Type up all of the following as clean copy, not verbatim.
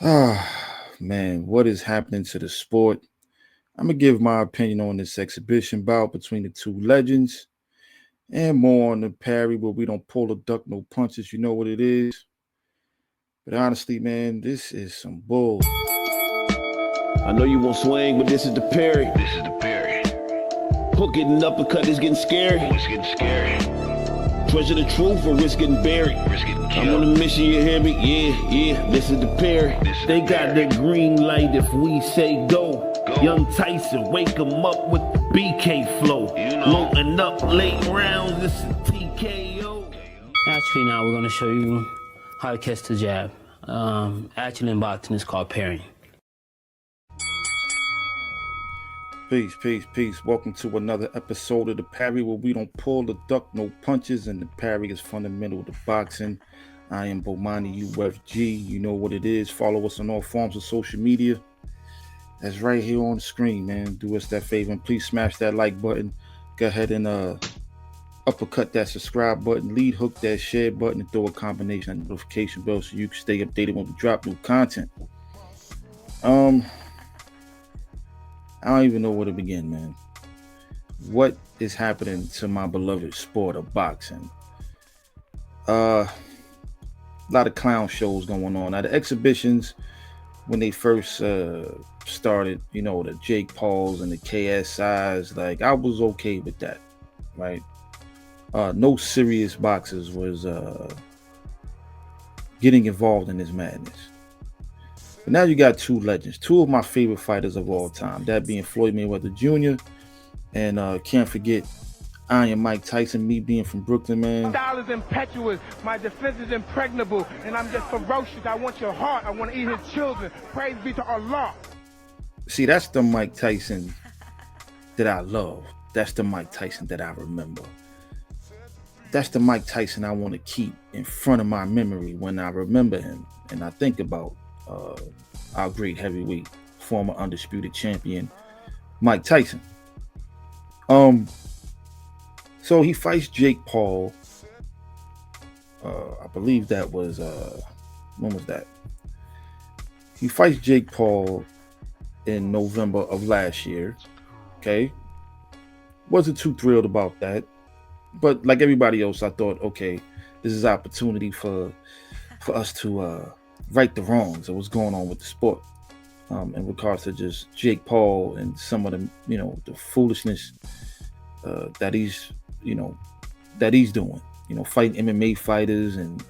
Man, what is happening to the sport? I'm gonna give my opinion on this exhibition bout between the two legends and more on the Parry where we don't pull or duck no punches. You know what it is. But honestly, man, this is some bull. I know you won't swing, but this is the Parry. This is the Parry. Hook it and uppercut is getting scary. Oh, it's getting scary. Treasure the truth or risk getting buried. Risk getting I'm killed. on a mission, you hear me? Yeah, this is the Parry. This is They the got Parry. the green light if we say go. Go. Young Tyson, wake him up with the BK flow. You know. Loading up late rounds, this is TKO. Actually, now we're going to show you how to catch the jab. Actually, in boxing, it's called parrying. Peace. Welcome to another episode of the Parry where we don't pull or duck no punches, and the parry is fundamental to boxing. I am Bomani UFG. You know what it is. Follow us on all forms of social media. That's right here on the screen, man. Do us that favor and please smash that like button. Go ahead and uppercut that subscribe button, lead hook that share button, and throw a combination of notification bell so you can stay updated when we drop new content. I don't even know where to begin, man. What is happening to my beloved sport of boxing? A lot of clown shows going on. Now the exhibitions, when they first started, you know, the Jake Pauls and the KSIs, like I was okay with that, right? No serious boxers was getting involved in this madness. But now you got two legends, two of my favorite fighters of all time, that being Floyd Mayweather Jr. and can't forget Iron Mike Tyson, me being from Brooklyn, man. My style is impetuous, my defense is impregnable, and I'm just ferocious. I want your heart, I want to eat his children. Praise be to Allah. See, that's the Mike Tyson that I love. That's the Mike Tyson that I remember. That's the Mike Tyson I want to keep in front of my memory when I remember him and I think about our great heavyweight, former undisputed champion, Mike Tyson. So he fights Jake Paul. I believe that was when was that? He fights Jake Paul in November of last year. Okay, wasn't too thrilled about that, but like everybody else, I thought, okay, this is opportunity for us to right the wrongs of what's going on with the sport in regards to just Jake Paul and some of the, you know, the foolishness that he's doing, you know, fighting MMA fighters and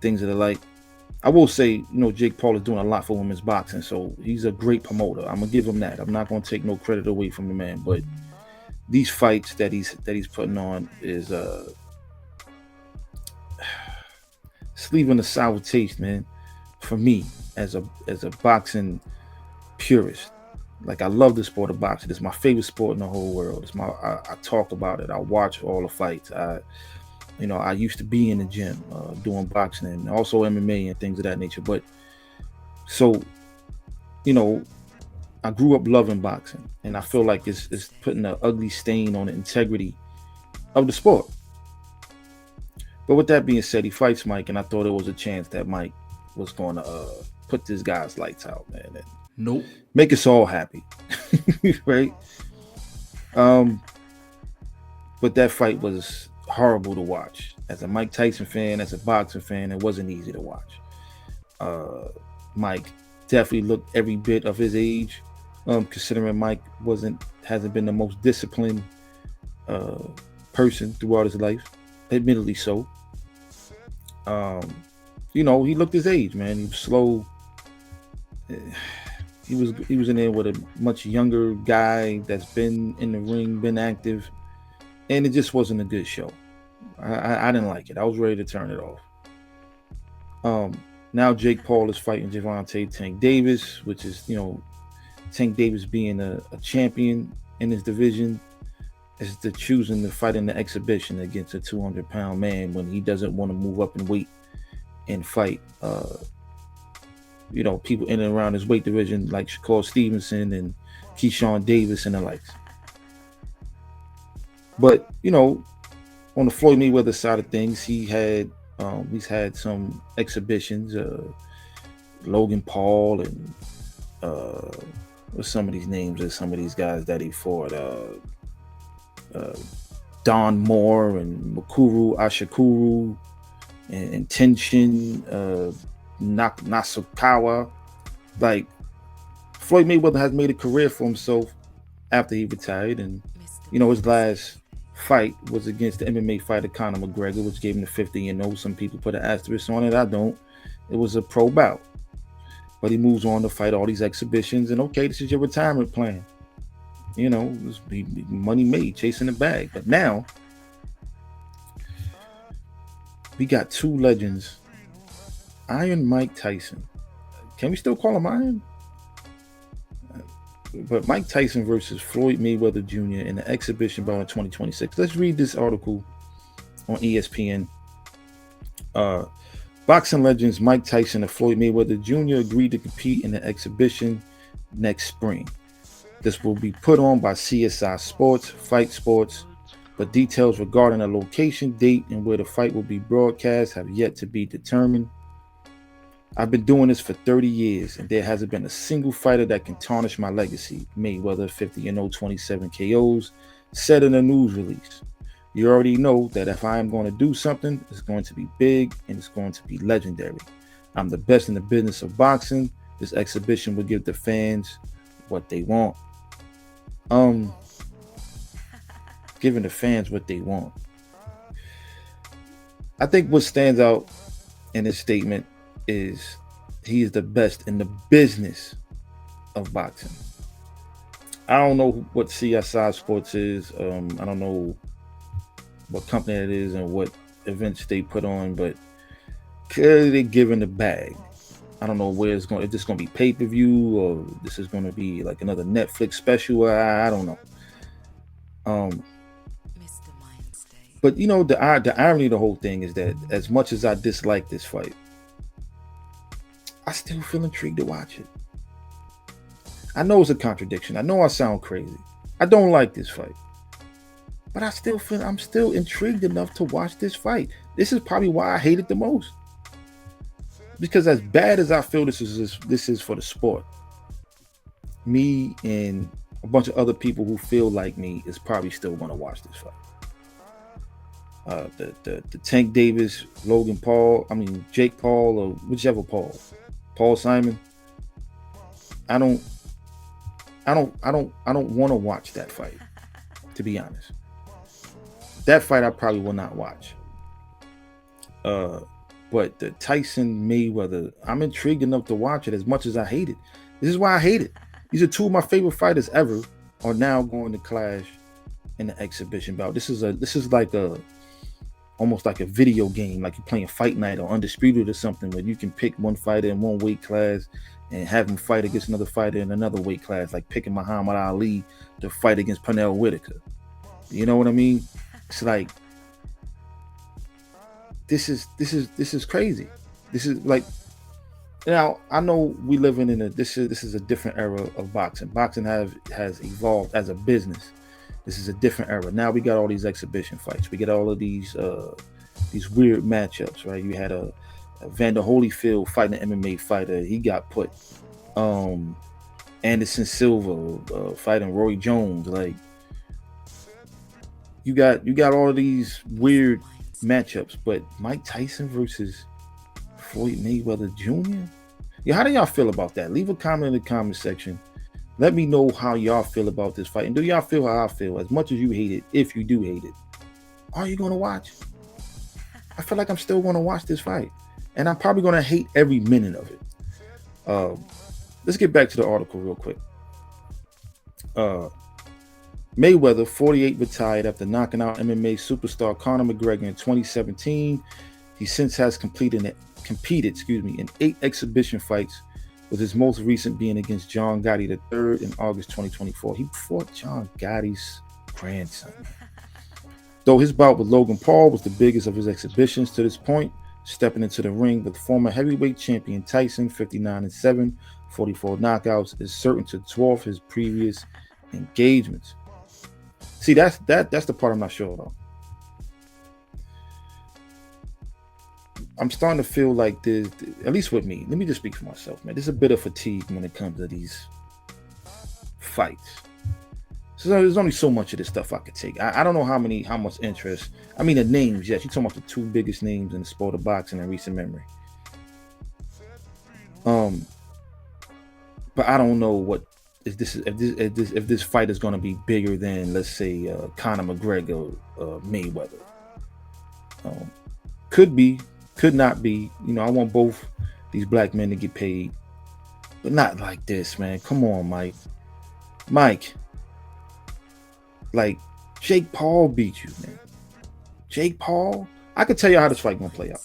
things of the like. I will say, you know, Jake Paul is doing a lot for women's boxing, so he's a great promoter. I'm gonna give him that. I'm not gonna take no credit away from the man, but these fights that he's putting on is it's leaving a sour taste, man, for me as a boxing purist. Like, I love the sport of boxing. It's my favorite sport in the whole world. It's I talk about it. I watch all the fights. I used to be in the gym doing boxing and also MMA and things of that nature. But so, you know, I grew up loving boxing, and I feel like it's putting an ugly stain on the integrity of the sport. But with that being said, he fights Mike, and I thought it was a chance that Mike was going to put this guy's lights out, man, and Nope. make us all happy, right? But that fight was horrible to watch. As a Mike Tyson fan, as a boxing fan, it wasn't easy to watch. Mike definitely looked every bit of his age, considering Mike hasn't been the most disciplined person throughout his life, admittedly so. You know, he looked his age, man. He was slow. He was in there with a much younger guy that's been in the ring, been active, and it just wasn't a good show. I didn't like it. I was ready to turn it off. Now Jake Paul is fighting Gervonta Tank Davis, which is, you know, Tank Davis being a champion in his division, is to choosing to fight in the exhibition against a 200-pound man when he doesn't want to move up in weight and fight you know, people in and around his weight division like Shakur Stevenson and Keyshawn Davis and the likes. But, you know, on the Floyd Mayweather side of things, he's had some exhibitions Logan Paul and what's some of these names of some of these guys that he fought? Don Moore and Makuru Ashikuru and Tenshin Nasukawa. Like, Floyd Mayweather has made a career for himself after he retired, and his last fight was against the MMA fighter Conor McGregor, which gave him the 50-0. Some people put an asterisk on it. I don't. It was a pro bout. But he moves on to fight all these exhibitions, and okay, this is your retirement plan. Money made, chasing the bag. But now, we got two legends. Iron Mike Tyson. Can we still call him Iron? But Mike Tyson versus Floyd Mayweather Jr. in the exhibition bout in 2026. Let's read this article on ESPN. Boxing legends Mike Tyson and Floyd Mayweather Jr. agreed to compete in the exhibition next spring. This will be put on by CSI Sports, Fight Sports, but details regarding the location, date, and where the fight will be broadcast have yet to be determined. I've been doing this for 30 years, and there hasn't been a single fighter that can tarnish my legacy. Mayweather, 50-0, 27 KOs, said in a news release. You already know that if I am going to do something, it's going to be big and it's going to be legendary. I'm the best in the business of boxing. This exhibition will give the fans what they want. Giving the fans what they want. I think what stands out in this statement is he is the best in the business of boxing. I don't know what CSI Sports is. I don't know what company it is and what events they put on, but clearly they're giving the bag. I don't know where it's going. If this is going to be pay-per-view or this is going to be like another Netflix special. I don't know. But the irony of the whole thing is that as much as I dislike this fight, I still feel intrigued to watch it. I know it's a contradiction. I know I sound crazy. I don't like this fight. But I'm still intrigued enough to watch this fight. This is probably why I hate it the most. Because as bad as I feel this is for the sport, me and a bunch of other people who feel like me is probably still going to watch this fight. The Tank Davis, Jake Paul, or whichever Paul Simon. I don't want to watch that fight, to be honest. That fight I probably will not watch. But the Tyson Mayweather, I'm intrigued enough to watch it as much as I hate it. This is why I hate it. These are two of my favorite fighters ever are now going to clash in the exhibition bout. This is like almost like a video game, like you're playing Fight Night or Undisputed or something, where you can pick one fighter in one weight class and have him fight against another fighter in another weight class, like picking Muhammad Ali to fight against Pernell Whitaker. You know what I mean? It's like this is crazy. This is like, now I know we living in this is a different era of boxing. Boxing has evolved as a business. This is a different era. Now we got all these exhibition fights. We get all of these weird matchups, right? You had a Vander Holyfield fighting an MMA fighter. He got put. Anderson Silva fighting Roy Jones. Like, you got all of these weird matchups. But Mike Tyson versus Floyd Mayweather Jr. Yeah, how do y'all feel about that? Leave a comment in the comment section. Let me know how y'all feel about this fight. And do y'all feel how I feel? As much as you hate it, if you do hate it, are you going to watch? I feel like I'm still going to watch this fight. And I'm probably going to hate every minute of it. Let's get back to the article real quick. Mayweather, 48, retired after knocking out MMA superstar Conor McGregor in 2017. He since has competed in 8 exhibition fights, with his most recent being against John Gotti III in August 2024. He fought John Gotti's grandson. Though his bout with Logan Paul was the biggest of his exhibitions to this point, stepping into the ring with former heavyweight champion Tyson, 59-7, 44 knockouts, is certain to dwarf his previous engagements. See, that's the part I'm not sure about. I'm starting to feel like there's, at least with me, let me just speak for myself, man. There's a bit of fatigue when it comes to these fights. So there's only so much of this stuff I could take. I don't know how much interest. I mean, the names, yes, you're talking about the two biggest names in the sport of boxing in recent memory. But I don't know what if this fight is going to be bigger than, let's say, Conor McGregor, Mayweather. Could be, could not be. You know, I want both these black men to get paid, but not like this, man. Come on, Mike. Mike, like Jake Paul beat you, man. Jake Paul. I could tell you how this fight gonna play out.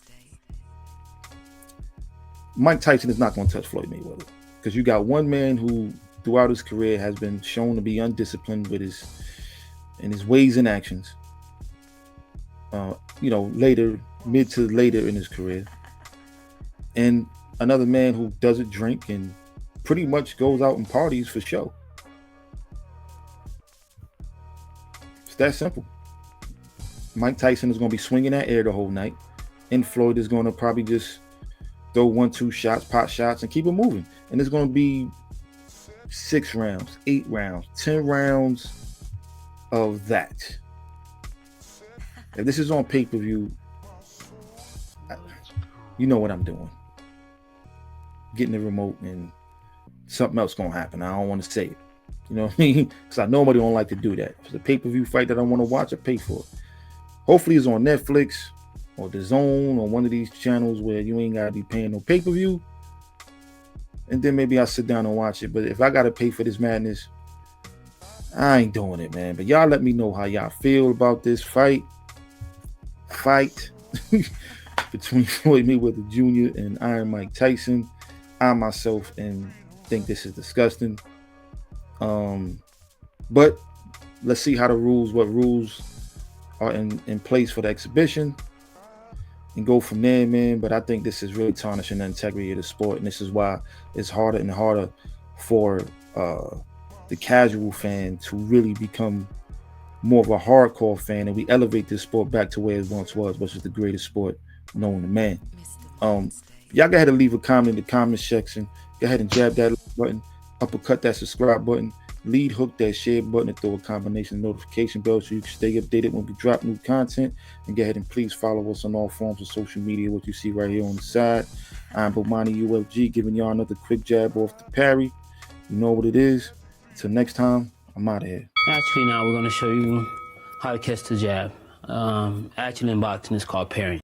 Mike Tyson is not gonna touch Floyd Mayweather because you got one man who, throughout his career, has been shown to be undisciplined with his ways and actions. You know, mid to later in his career, and another man who doesn't drink and pretty much goes out and parties for show. It's that simple. Mike Tyson is going to be swinging that air the whole night, and Floyd is going to probably just throw 1-2 shots, pot shots, and keep it moving. And it's going to be 6 rounds, 8 rounds, 10 rounds of that. If this is on pay-per-view, you know what I'm doing. Getting the remote and something else going to happen. I don't want to say it. You know what I mean? Because I nobody don't like to do that. If it's a pay-per-view fight that I want to watch, I pay for it. Hopefully it's on Netflix or The Zone or one of these channels where you ain't got to be paying no pay-per-view. And then maybe I'll sit down and watch it. But if I got to pay for this madness, I ain't doing it, man. But y'all let me know how y'all feel about this fight between Floyd Mayweather Jr. and Iron Mike Tyson. I myself think this is disgusting. But let's see how what rules are in place for the exhibition and go from there, man. But I think this is really tarnishing the integrity of the sport, and this is why it's harder and harder for the casual fan to really become more of a hardcore fan, and we elevate this sport back to where it once was, which is the greatest sport known to man. Y'all go ahead and leave a comment in the comment section. Go ahead and jab that like button, uppercut that subscribe button, lead hook that share button, and throw a combination of notification bell so you can stay updated when we drop new content. And go ahead and please follow us on all forms of social media, what you see right here on the side. I'm Bomani UFG, giving y'all another quick jab off the Parry. You know what it is. Until next time, I'm out of here. Actually, now we're going to show you how to catch the jab. Actually, in boxing, it's called Parry.